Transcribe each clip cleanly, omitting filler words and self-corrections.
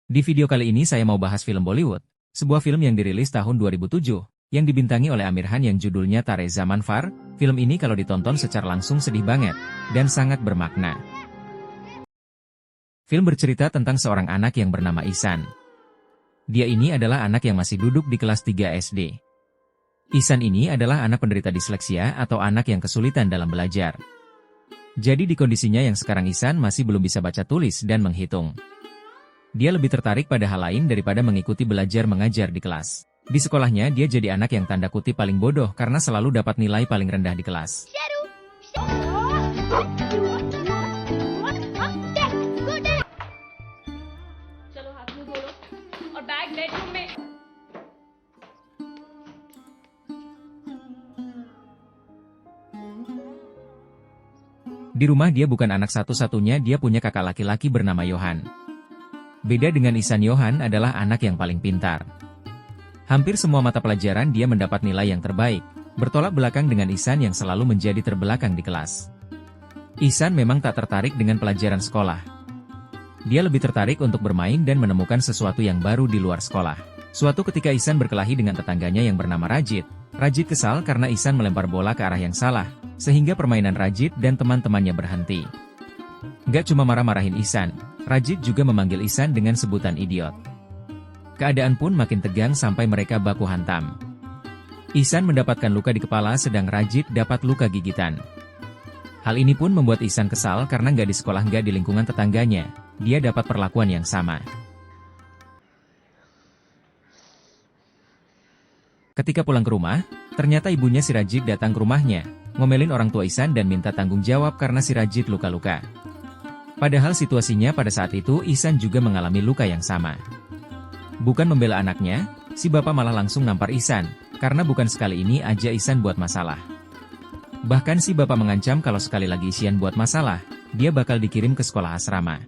Di video kali ini saya mau bahas film Bollywood, sebuah film yang dirilis tahun 2007, yang dibintangi oleh Aamir Khan yang judulnya Tare Zaman Par. Film ini kalau ditonton secara langsung sedih banget, dan sangat bermakna. Film bercerita tentang seorang anak yang bernama Ishan. Dia ini adalah anak yang masih duduk di kelas 3 SD. Ishan ini adalah anak penderita disleksia atau anak yang kesulitan dalam belajar. Jadi di kondisinya yang sekarang Ishan masih belum bisa baca tulis dan menghitung. Dia lebih tertarik pada hal lain daripada mengikuti belajar mengajar di kelas. Di sekolahnya dia jadi anak yang tanda kutip paling bodoh karena selalu dapat nilai paling rendah di kelas. Di rumah dia bukan anak satu-satunya, dia punya kakak laki-laki bernama Johan. Beda dengan Ishan, Johan adalah anak yang paling pintar. Hampir semua mata pelajaran dia mendapat nilai yang terbaik, bertolak belakang dengan Ishan yang selalu menjadi terbelakang di kelas. Ishan memang tak tertarik dengan pelajaran sekolah. Dia lebih tertarik untuk bermain dan menemukan sesuatu yang baru di luar sekolah. Suatu ketika Ishan berkelahi dengan tetangganya yang bernama Rajit. Rajit kesal karena Ishan melempar bola ke arah yang salah, sehingga permainan Rajit dan teman-temannya berhenti. Gak cuma marah-marahin Ishan, Rajit juga memanggil Ishan dengan sebutan idiot. Keadaan pun makin tegang sampai mereka baku hantam. Ishan mendapatkan luka di kepala sedang Rajit dapat luka gigitan. Hal ini pun membuat Ishan kesal karena gak di sekolah gak di lingkungan tetangganya, dia dapat perlakuan yang sama. Ketika pulang ke rumah, ternyata ibunya si Rajit datang ke rumahnya, ngomelin orang tua Ishan dan minta tanggung jawab karena si Rajit luka-luka. Padahal situasinya pada saat itu Ishan juga mengalami luka yang sama. Bukan membela anaknya, si bapak malah langsung nampar Ishan, karena bukan sekali ini aja Ishan buat masalah. Bahkan si bapak mengancam kalau sekali lagi Ishan buat masalah, dia bakal dikirim ke sekolah asrama.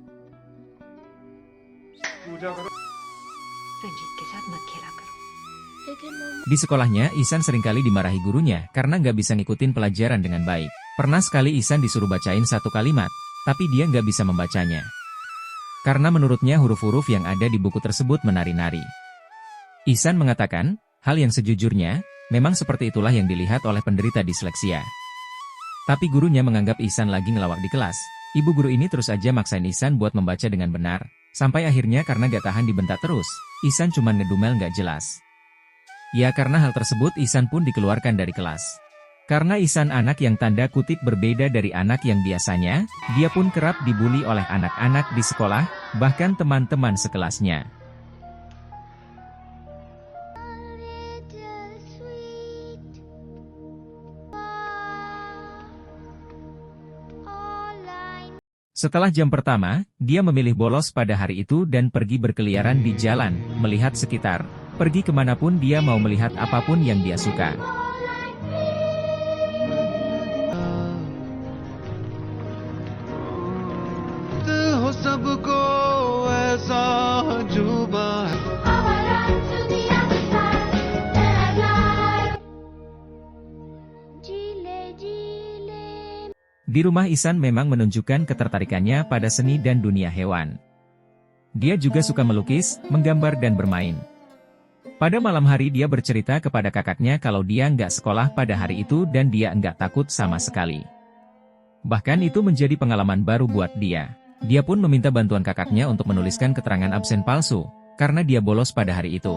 Di sekolahnya, Ishan seringkali dimarahi gurunya karena nggak bisa ngikutin pelajaran dengan baik. Pernah sekali Ishan disuruh bacain satu kalimat, tapi dia nggak bisa membacanya. Karena menurutnya huruf-huruf yang ada di buku tersebut menari-nari. Ishan mengatakan, hal yang sejujurnya, memang seperti itulah yang dilihat oleh penderita disleksia. Tapi gurunya menganggap Ishan lagi ngelawak di kelas. Ibu guru ini terus aja maksain Ishan buat membaca dengan benar, sampai akhirnya karena gak tahan dibentak terus, Ishan cuma ngedumel gak jelas. Ya karena hal tersebut Ishan pun dikeluarkan dari kelas. Karena Ishan anak yang tanda kutip berbeda dari anak yang biasanya, dia pun kerap dibully oleh anak-anak di sekolah, bahkan teman-teman sekelasnya. Setelah jam pertama, dia memilih bolos pada hari itu dan pergi berkeliaran di jalan, melihat sekitar, pergi kemanapun dia mau melihat apapun yang dia suka. Di rumah Ishan memang menunjukkan ketertarikannya pada seni dan dunia hewan. Dia juga suka melukis, menggambar dan bermain. Pada malam hari dia bercerita kepada kakaknya kalau dia nggak sekolah pada hari itu dan dia nggak takut sama sekali. Bahkan itu menjadi pengalaman baru buat dia. Dia pun meminta bantuan kakaknya untuk menuliskan keterangan absen palsu, karena dia bolos pada hari itu.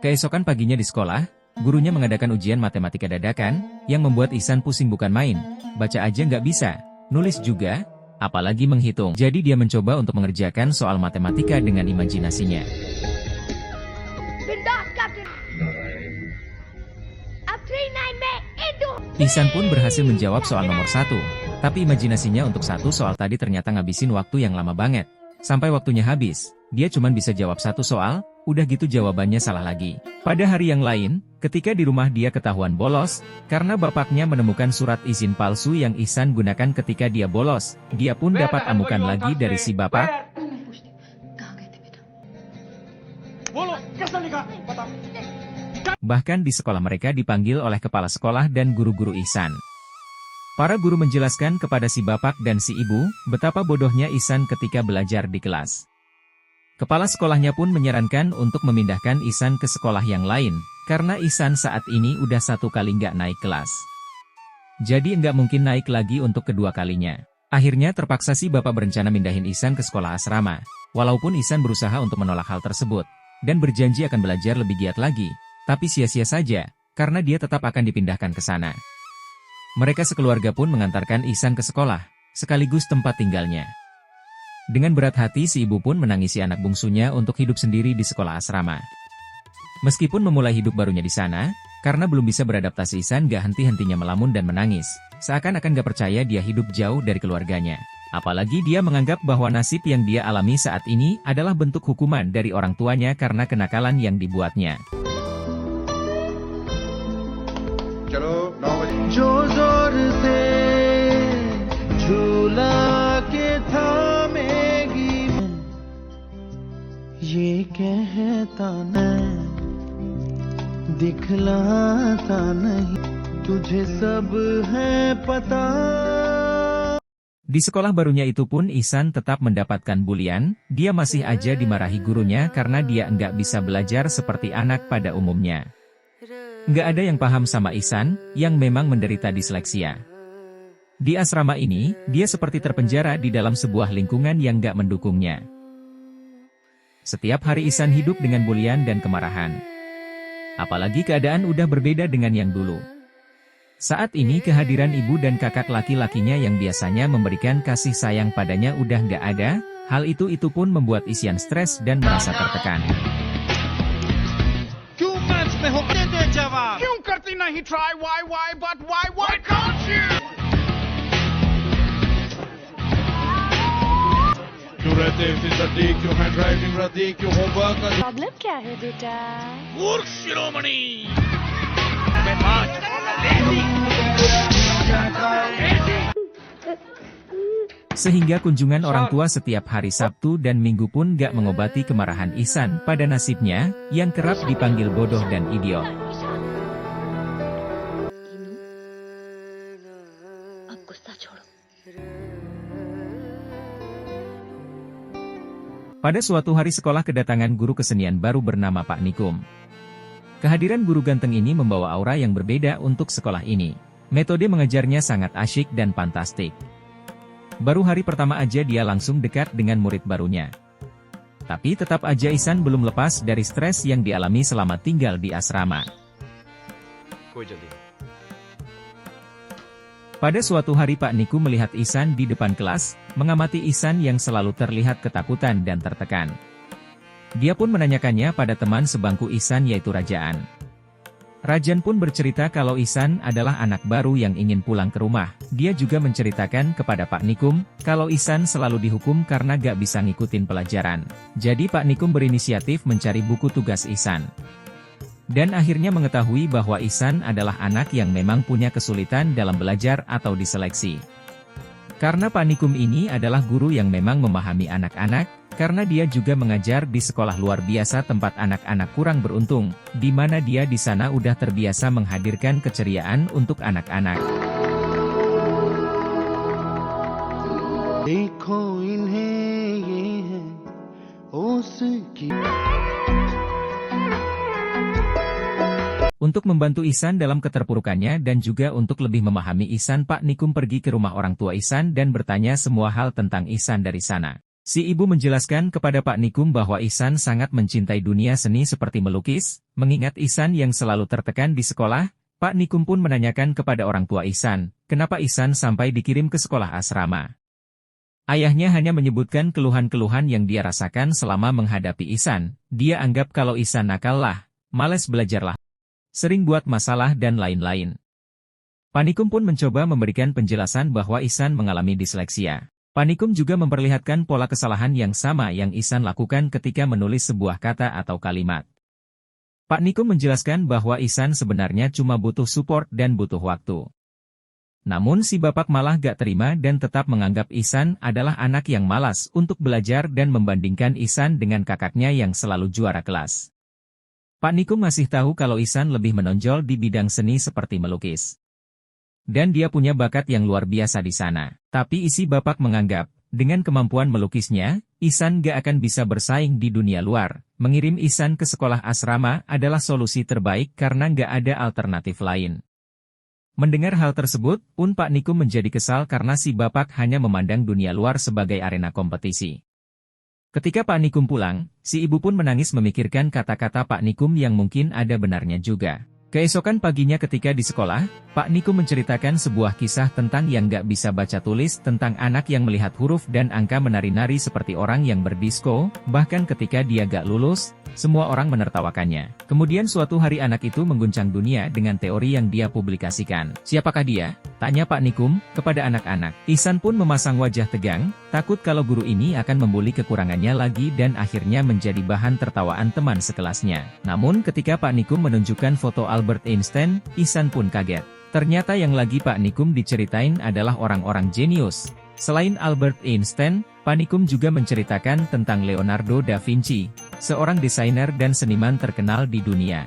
Keesokan paginya di sekolah, gurunya mengadakan ujian matematika dadakan, yang membuat Ishan pusing bukan main, baca aja nggak bisa, nulis juga, apalagi menghitung. Jadi dia mencoba untuk mengerjakan soal matematika dengan imajinasinya. Ishan pun berhasil menjawab soal nomor 1, tapi imajinasinya untuk satu soal tadi ternyata ngabisin waktu yang lama banget. Sampai waktunya habis, dia cuma bisa jawab satu soal, udah gitu jawabannya salah lagi. Pada hari yang lain, ketika di rumah dia ketahuan bolos, karena bapaknya menemukan surat izin palsu yang Ishan gunakan ketika dia bolos, dia pun dapat amukan lagi dari si bapak. Bahkan di sekolah mereka dipanggil oleh kepala sekolah dan guru-guru Ishan. Para guru menjelaskan kepada si bapak dan si ibu, betapa bodohnya Ishan ketika belajar di kelas. Kepala sekolahnya pun menyarankan untuk memindahkan Ihsan ke sekolah yang lain, karena Ihsan saat ini udah 1 kali nggak naik kelas. Jadi nggak mungkin naik lagi untuk kedua kalinya. Akhirnya terpaksa si bapak berencana mindahin Ihsan ke sekolah asrama, walaupun Ihsan berusaha untuk menolak hal tersebut, dan berjanji akan belajar lebih giat lagi, tapi sia-sia saja, karena dia tetap akan dipindahkan ke sana. Mereka sekeluarga pun mengantarkan Ihsan ke sekolah, sekaligus tempat tinggalnya. Dengan berat hati si ibu pun menangisi anak bungsunya untuk hidup sendiri di sekolah asrama. Meskipun memulai hidup barunya di sana, karena belum bisa beradaptasi Ihsan gak henti-hentinya melamun dan menangis, seakan-akan gak percaya dia hidup jauh dari keluarganya. Apalagi dia menganggap bahwa nasib yang dia alami saat ini adalah bentuk hukuman dari orang tuanya karena kenakalan yang dibuatnya. Di sekolah barunya itu pun Ihsan tetap mendapatkan bulian, dia masih aja dimarahi gurunya karena dia enggak bisa belajar seperti anak pada umumnya. Enggak ada yang paham sama Ihsan, yang memang menderita disleksia. Di asrama ini, dia seperti terpenjara di dalam sebuah lingkungan yang enggak mendukungnya. Setiap hari Ihsan hidup dengan bulian dan kemarahan. Apalagi keadaan udah berbeda dengan yang dulu. Saat ini kehadiran ibu dan kakak laki-lakinya yang biasanya memberikan kasih sayang padanya udah nggak ada, hal itu pun membuat Ihsan stres dan merasa tertekan. Problem क्या है बेटा? मूर्ख शिरोमणि। Sehingga kunjungan orang tua setiap hari Sabtu dan Minggu pun gak mengobati kemarahan Ihsan pada nasibnya, yang kerap dipanggil bodoh dan idiot. Pada suatu hari sekolah kedatangan guru kesenian baru bernama Pak Nikum. Kehadiran guru ganteng ini membawa aura yang berbeda untuk sekolah ini. Metode mengajarnya sangat asyik dan fantastik. Baru hari pertama aja dia langsung dekat dengan murid barunya. Tapi tetap aja Ihsan belum lepas dari stres yang dialami selama tinggal di asrama. Pada suatu hari Pak Niku melihat Ihsan di depan kelas, mengamati Ihsan yang selalu terlihat ketakutan dan tertekan. Dia pun menanyakannya pada teman sebangku Ihsan yaitu Rajaan. Rajan pun bercerita kalau Ihsan adalah anak baru yang ingin pulang ke rumah. Dia juga menceritakan kepada Pak Nikum, kalau Ihsan selalu dihukum karena gak bisa ngikutin pelajaran. Jadi Pak Nikum berinisiatif mencari buku tugas Ihsan. Dan akhirnya mengetahui bahwa Ihsan adalah anak yang memang punya kesulitan dalam belajar atau diseleksi. Karena Pak Nikum ini adalah guru yang memang memahami anak-anak, karena dia juga mengajar di sekolah luar biasa tempat anak-anak kurang beruntung, di mana dia di sana udah terbiasa menghadirkan keceriaan untuk anak-anak. Untuk membantu Ihsan dalam keterpurukannya dan juga untuk lebih memahami Ihsan, Pak Nikum pergi ke rumah orang tua Ihsan dan bertanya semua hal tentang Ihsan dari sana. Si ibu menjelaskan kepada Pak Nikum bahwa Ihsan sangat mencintai dunia seni seperti melukis. Mengingat Ihsan yang selalu tertekan di sekolah, Pak Nikum pun menanyakan kepada orang tua Ihsan, kenapa Ihsan sampai dikirim ke sekolah asrama. Ayahnya hanya menyebutkan keluhan-keluhan yang dia rasakan selama menghadapi Ihsan. Dia anggap kalau Ihsan nakal lah, malas belajarlah, sering buat masalah dan lain-lain. Pak Nikum pun mencoba memberikan penjelasan bahwa Ihsan mengalami disleksia. Pak Nikum juga memperlihatkan pola kesalahan yang sama yang Ihsan lakukan ketika menulis sebuah kata atau kalimat. Pak Nikum menjelaskan bahwa Ihsan sebenarnya cuma butuh support dan butuh waktu. Namun si bapak malah gak terima dan tetap menganggap Ihsan adalah anak yang malas untuk belajar dan membandingkan Ihsan dengan kakaknya yang selalu juara kelas. Pak Nikum masih tahu kalau Ihsan lebih menonjol di bidang seni seperti melukis. Dan dia punya bakat yang luar biasa di sana. Tapi isi bapak menganggap Dengan kemampuan melukisnya, Ihsan gak akan bisa bersaing di dunia luar. Mengirim Ihsan ke sekolah asrama adalah solusi terbaik karena gak ada alternatif lain. Mendengar hal tersebut, Pak Nikum menjadi kesal karena si bapak hanya memandang dunia luar sebagai arena kompetisi. Ketika Pak Nikum pulang, si ibu pun menangis memikirkan kata-kata Pak Nikum yang mungkin ada benarnya juga. Keesokan paginya ketika di sekolah, Pak Nikum menceritakan sebuah kisah tentang yang gak bisa baca tulis tentang anak yang melihat huruf dan angka menari-nari seperti orang yang berdisko, bahkan ketika dia gak lulus, semua orang menertawakannya. Kemudian suatu hari anak itu mengguncang dunia dengan teori yang dia publikasikan. Siapakah dia? Tanya Pak Nikum kepada anak-anak. Ihsan pun memasang wajah tegang, takut kalau guru ini akan membuli kekurangannya lagi dan akhirnya menjadi bahan tertawaan teman sekelasnya. Namun ketika Pak Nikum menunjukkan foto Albert Einstein, Ihsan pun kaget. Ternyata yang lagi Pak Nikum diceritain adalah orang-orang jenius. Selain Albert Einstein, Pak Nikum juga menceritakan tentang Leonardo da Vinci, seorang desainer dan seniman terkenal di dunia.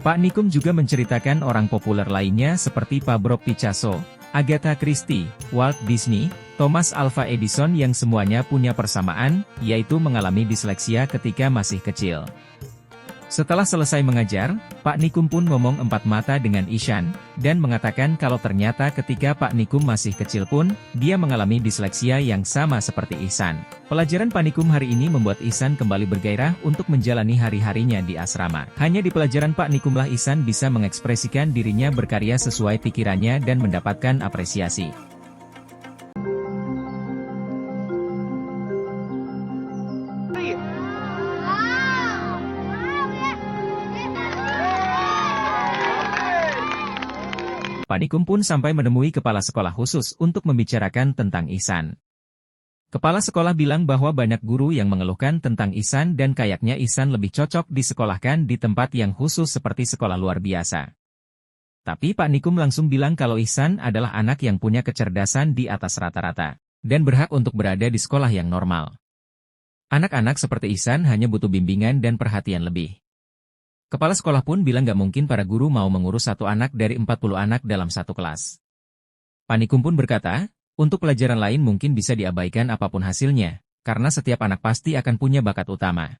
Pak Nikum juga menceritakan orang populer lainnya seperti Pablo Picasso, Agatha Christie, Walt Disney, Thomas Alva Edison yang semuanya punya persamaan, yaitu mengalami disleksia ketika masih kecil. Setelah selesai mengajar, Pak Nikum pun ngomong empat mata dengan Ihsan, dan mengatakan kalau ternyata ketika Pak Nikum masih kecil pun, dia mengalami disleksia yang sama seperti Ihsan. Pelajaran Pak Nikum hari ini membuat Ihsan kembali bergairah untuk menjalani hari-harinya di asrama. Hanya di pelajaran Pak Nikumlah Ihsan bisa mengekspresikan dirinya berkarya sesuai pikirannya dan mendapatkan apresiasi. Pak Nikum pun sampai menemui kepala sekolah khusus untuk membicarakan tentang Ihsan. Kepala sekolah bilang bahwa banyak guru yang mengeluhkan tentang Ihsan dan kayaknya Ihsan lebih cocok disekolahkan di tempat yang khusus seperti sekolah luar biasa. Tapi Pak Nikum langsung bilang kalau Ihsan adalah anak yang punya kecerdasan di atas rata-rata, dan berhak untuk berada di sekolah yang normal. Anak-anak seperti Ihsan hanya butuh bimbingan dan perhatian lebih. Kepala sekolah pun bilang gak mungkin para guru mau mengurus satu anak dari 40 anak dalam satu kelas. Pak Nikum pun berkata, untuk pelajaran lain mungkin bisa diabaikan apapun hasilnya, karena setiap anak pasti akan punya bakat utama.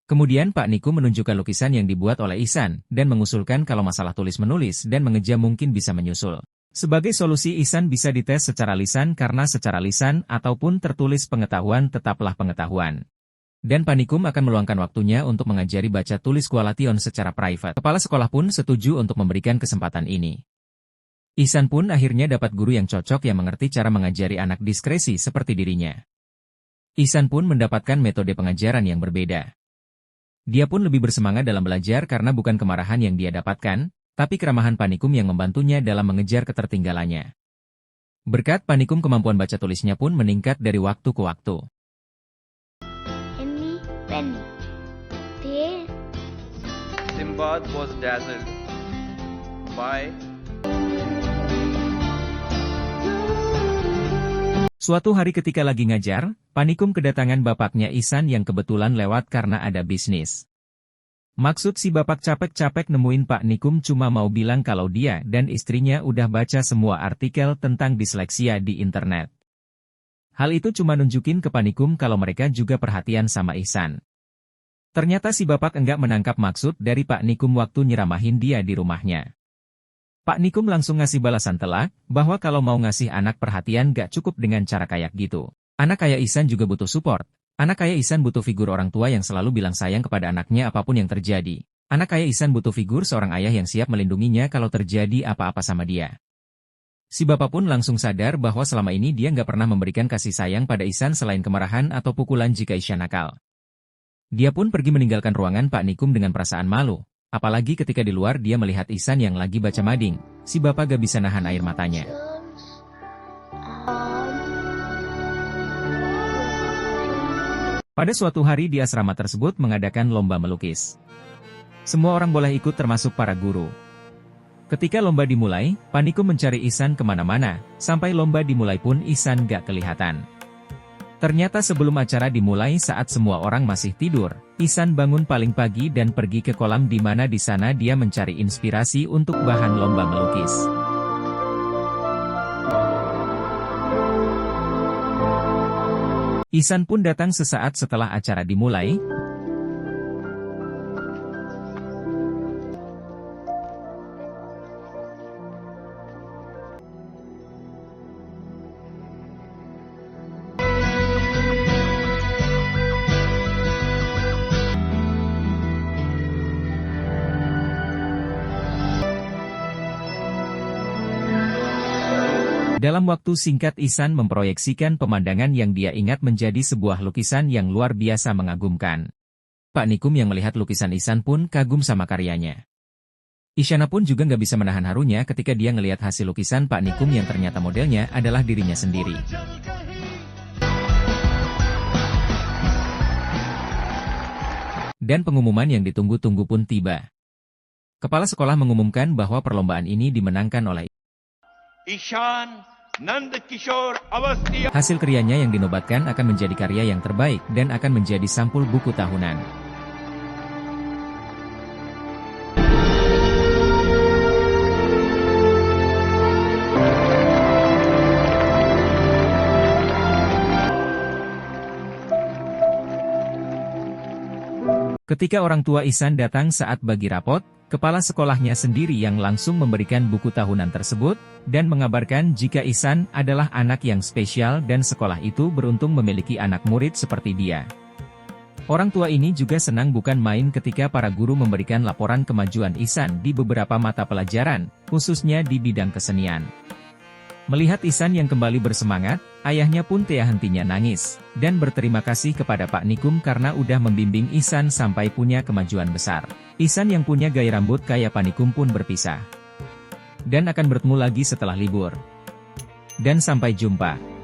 Kemudian Pak Nikum menunjukkan lukisan yang dibuat oleh Ihsan, dan mengusulkan kalau masalah tulis-menulis dan mengejam mungkin bisa menyusul. Sebagai solusi Ihsan bisa dites secara lisan karena secara lisan ataupun tertulis pengetahuan tetaplah pengetahuan. Dan Pak Nikum akan meluangkan waktunya untuk mengajari baca tulis kualation secara private. Kepala sekolah pun setuju untuk memberikan kesempatan ini. Ihsan pun akhirnya dapat guru yang cocok yang mengerti cara mengajari anak diskresi seperti dirinya. Ihsan pun mendapatkan metode pengajaran yang berbeda. Dia pun lebih bersemangat dalam belajar karena bukan kemarahan yang dia dapatkan, tapi keramahan Pak Nikum yang membantunya dalam mengejar ketertinggalannya. Berkat Pak Nikum kemampuan baca tulisnya pun meningkat dari waktu ke waktu. Simbad was dazzled by Suatu hari ketika lagi ngajar, Pak Nikum kedatangan bapaknya Ihsan yang kebetulan lewat karena ada bisnis. Maksud si bapak capek-capek nemuin Pak Nikum cuma mau bilang kalau dia dan istrinya udah baca semua artikel tentang disleksia di internet. Hal itu cuma nunjukin ke Pak Nikum kalau mereka juga perhatian sama Ihsan. Ternyata si bapak enggak menangkap maksud dari Pak Nikum waktu nyeramahin dia di rumahnya. Pak Nikum langsung ngasih balasan telak, bahwa kalau mau ngasih anak perhatian gak cukup dengan cara kayak gitu. Anak kayak Ihsan juga butuh support. Anak kayak Ihsan butuh figur orang tua yang selalu bilang sayang kepada anaknya apapun yang terjadi. Anak kayak Ihsan butuh figur seorang ayah yang siap melindunginya kalau terjadi apa-apa sama dia. Si bapak pun langsung sadar bahwa selama ini dia nggak pernah memberikan kasih sayang pada Ihsan selain kemarahan atau pukulan jika Ihsan nakal. Dia pun pergi meninggalkan ruangan Pak Nikum dengan perasaan malu. Apalagi ketika di luar dia melihat Ihsan yang lagi baca mading, si bapak gak bisa nahan air matanya. Pada suatu hari di asrama tersebut mengadakan lomba melukis. Semua orang boleh ikut termasuk para guru. Ketika lomba dimulai, Pak Nikum mencari Ihsan kemana-mana, sampai lomba dimulai pun Ihsan gak kelihatan. Ternyata sebelum acara dimulai saat semua orang masih tidur, Ihsan bangun paling pagi dan pergi ke kolam di mana di sana dia mencari inspirasi untuk bahan lomba melukis. Pada suatu hari di asrama tersebut mengadakan lomba melukis. Semua orang boleh ikut termasuk para guru. Ketika lomba dimulai, Pak Nikum mencari Ihsan kemana-mana, sampai lomba dimulai pun Ihsan gak kelihatan. Ternyata sebelum acara dimulai, Ihsan bangun paling pagi dan pergi ke kolam di mana di sana dia mencari inspirasi untuk bahan lomba melukis. Ihsan pun datang sesaat setelah acara dimulai. Dalam waktu singkat Ihsan memproyeksikan pemandangan yang dia ingat menjadi sebuah lukisan yang luar biasa mengagumkan. Pak Nikum yang melihat lukisan Ihsan pun kagum sama karyanya. Isyana pun juga nggak bisa menahan harunya ketika dia ngelihat hasil lukisan Pak Nikum yang ternyata modelnya adalah dirinya sendiri. Dan pengumuman yang ditunggu-tunggu pun tiba. Kepala sekolah mengumumkan bahwa perlombaan ini dimenangkan oleh Ishan Nandkishore Awasthi. hasil karyanya yang dinobatkan akan menjadi karya yang terbaik dan akan menjadi sampul buku tahunan. Ketika orang tua Ihsan datang saat bagi rapot, kepala sekolahnya sendiri yang langsung memberikan buku tahunan tersebut, dan mengabarkan jika Ihsan adalah anak yang spesial dan sekolah itu beruntung memiliki anak murid seperti dia. Orang tua ini juga senang bukan main ketika para guru memberikan laporan kemajuan Ihsan di beberapa mata pelajaran, khususnya di bidang kesenian. Melihat Ihsan yang kembali bersemangat, ayahnya pun tiada hentinya nangis, dan berterima kasih kepada Pak Nikum karena udah membimbing Ihsan sampai punya kemajuan besar. Ihsan yang punya gaya rambut kayak Pak Nikum pun berpisah. Dan akan bertemu lagi setelah libur. Dan sampai jumpa.